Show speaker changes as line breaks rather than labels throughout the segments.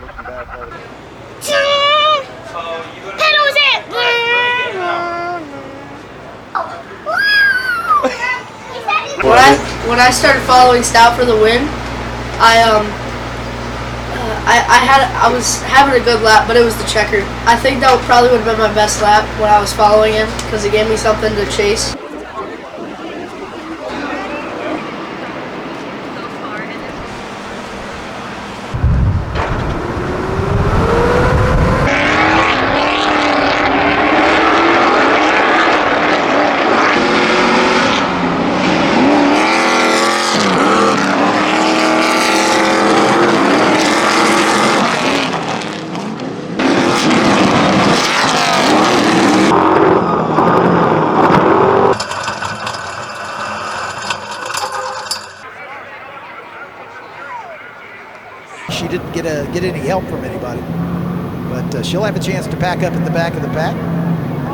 Pedals it!
When I started following Stout for the win, I was having a good lap, but it was the checkered. I think that probably would have been my best lap when I was following him because it gave me something to chase.
She didn't get any help from anybody, but she'll have a chance to pack up at the back of the pack.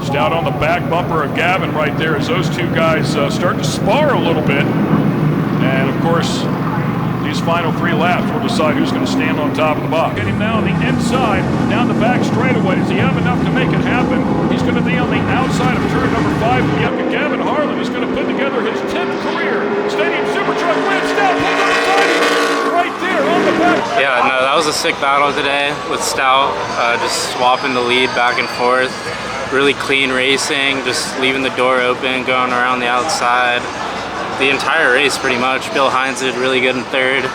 Stout on the back bumper of Gavin right there as those two guys start to spar a little bit. And of course, these final 3 laps will decide who's going to stand on top of the box. Get him now on the inside, down the back straightaway. Does he have enough to make it happen? He's going to be on the outside of turn number 5. Yep, Gavin Harlan is going to put together his 10th career Stadium Super Truck win. Stout pulls on the side right there on the back.
Yeah, no, that was a sick battle today with Stout, just swapping the lead back and forth. Really clean racing, just leaving the door open, going around the outside. The entire race pretty much. Bill Hines did really good in 3rd.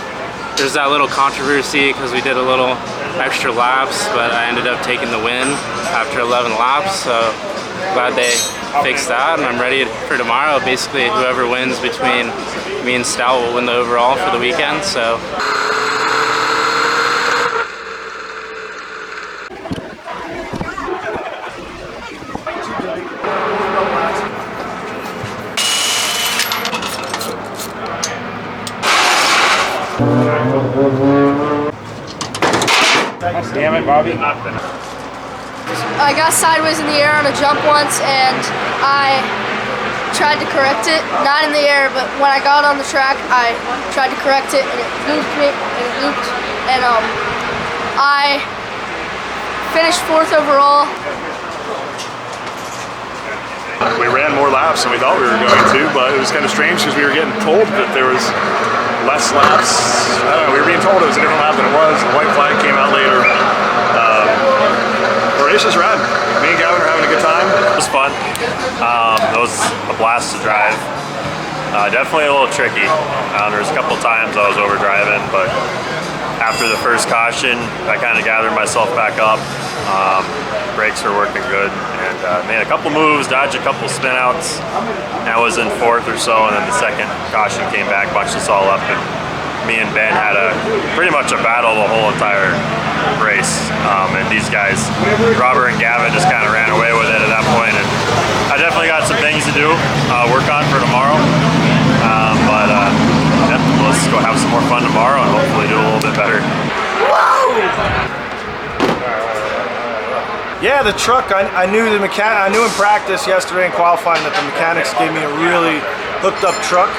There's that little controversy because we did a little extra laps, but I ended up taking the win after 11 laps, so glad they fixed that, and I'm ready for tomorrow. Basically, whoever wins between me and Stout will win the overall for the weekend, so.
Damn it, Bobby.
I got sideways in the air on a jump once, and I tried to correct it. Not in the air, but when I got on the track, I tried to correct it, and it looped me, and it looped. And I finished 4th overall.
We ran more laps than we thought we were going to, but it was kind of strange because we were getting told that there was less laps. I don't know, we were being told it was a different lap than it was. The white flag came out later. The race is rad. Me and Gavin are having a good time.
It was fun. It was a blast to drive. Definitely a little tricky. There was a couple times I was overdriving, but after the first caution, I kind of gathered myself back up. Brakes are working good, and made a couple moves, dodged a couple spin outs. I was in 4th or so, and then the second caution came back, bunched us all up, and me and Ben had pretty much a battle the whole entire race. And these guys, Robert and Gavin, just kind of ran away with it at that point. And I definitely got some things to do, work on for tomorrow. But yeah, let's go have some more fun tomorrow and hopefully do a little bit better.
Whoa!
Yeah, the truck, I knew in practice yesterday in qualifying that the mechanics gave me a really hooked up truck.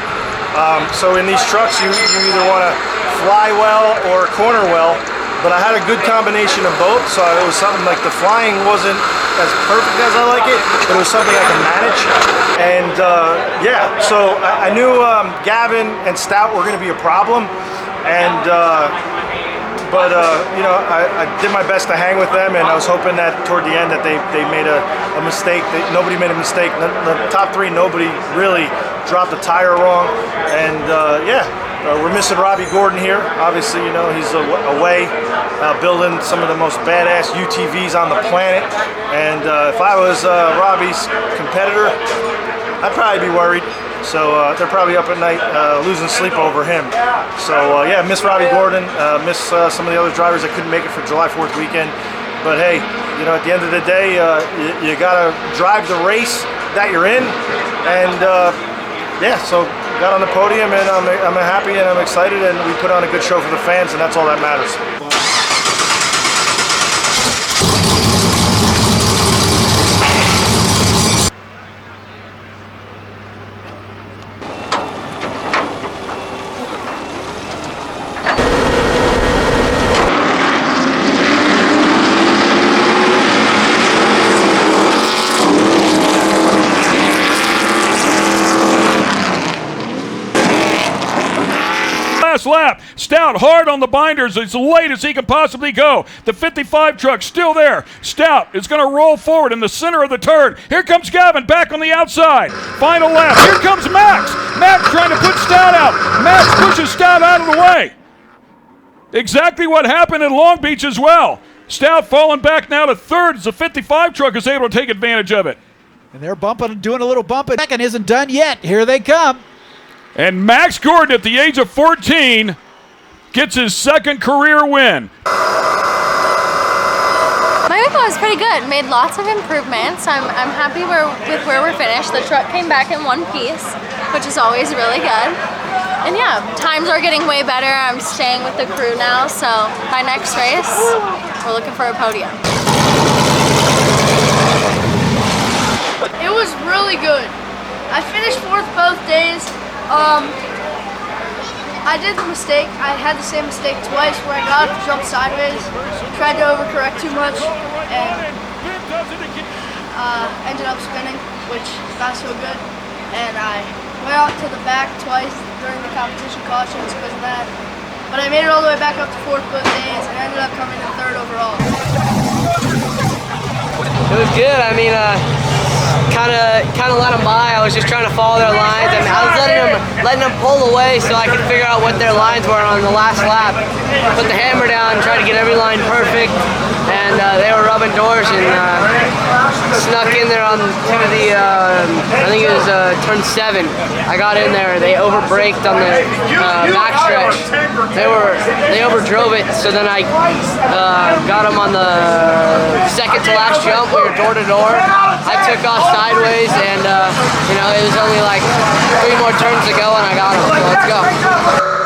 So in these trucks, you either want to fly well or corner well, but I had a good combination of both, so it was something like the flying wasn't as perfect as I like it, but it was something I could manage. And yeah, so I knew Gavin and Stout were going to be a problem, and but you know, I did my best to hang with them, and I was hoping that toward the end that they made a mistake. Nobody made a mistake. The top 3, nobody really dropped a tire wrong, and yeah, we're missing Robbie Gordon here. Obviously, you know, he's away building some of the most badass UTVs on the planet, and if I was Robbie's competitor, I'd probably be worried. So they're probably up at night losing sleep over him. So yeah, miss Robbie Gordon, miss some of the other drivers that couldn't make it for July 4th weekend. But hey, you know, at the end of the day, you gotta drive the race that you're in. And yeah, so got on the podium, and I'm happy and I'm excited, and we put on a good show for the fans, and that's all that matters.
last lap. Stout hard on the binders as late as he can possibly go. The 55 truck still there. Stout is going to roll forward in the center of the turn. Here comes Gavin back on the outside. Final lap. Here comes Max. Max trying to put Stout out. Max pushes Stout out of the way. Exactly what happened in Long Beach as well. Stout falling back now to third as the 55 truck is able to take advantage of it.
And they're bumping, doing a little bumping. Second isn't done yet. Here they come.
And Max Gordon at the age of 14 gets his second career win.
My week was pretty good. Made lots of improvements. I'm happy with where we're finished. The truck came back in one piece, which is always really good. And yeah, times are getting way better. I'm staying with the crew now, so by next race, we're looking for a podium.
It was really good. I finished fourth both days. I did the mistake. I had the same mistake twice where I got to jump sideways, tried to overcorrect too much, and ended up spinning, which is not so good. And I went out to the back twice during the competition cautions because of that. But I made it all the way back up to fourth both days and ended up coming in third overall.
It was good. I mean, kind of let them by. I was just trying to follow their lines. I mean, I was letting them pull away so I could figure out what their lines were on the last lap. Put the hammer down and try to get every line perfect. And they were rubbing doors and snuck in there on to the, I think it was turn 7. I got in there. They overbraked on the back stretch. They overdrove it. So then I got them on the second to last jump. We were door to door. I took off sideways and, you know, it was only like 3 more turns to go and I got them. So let's go.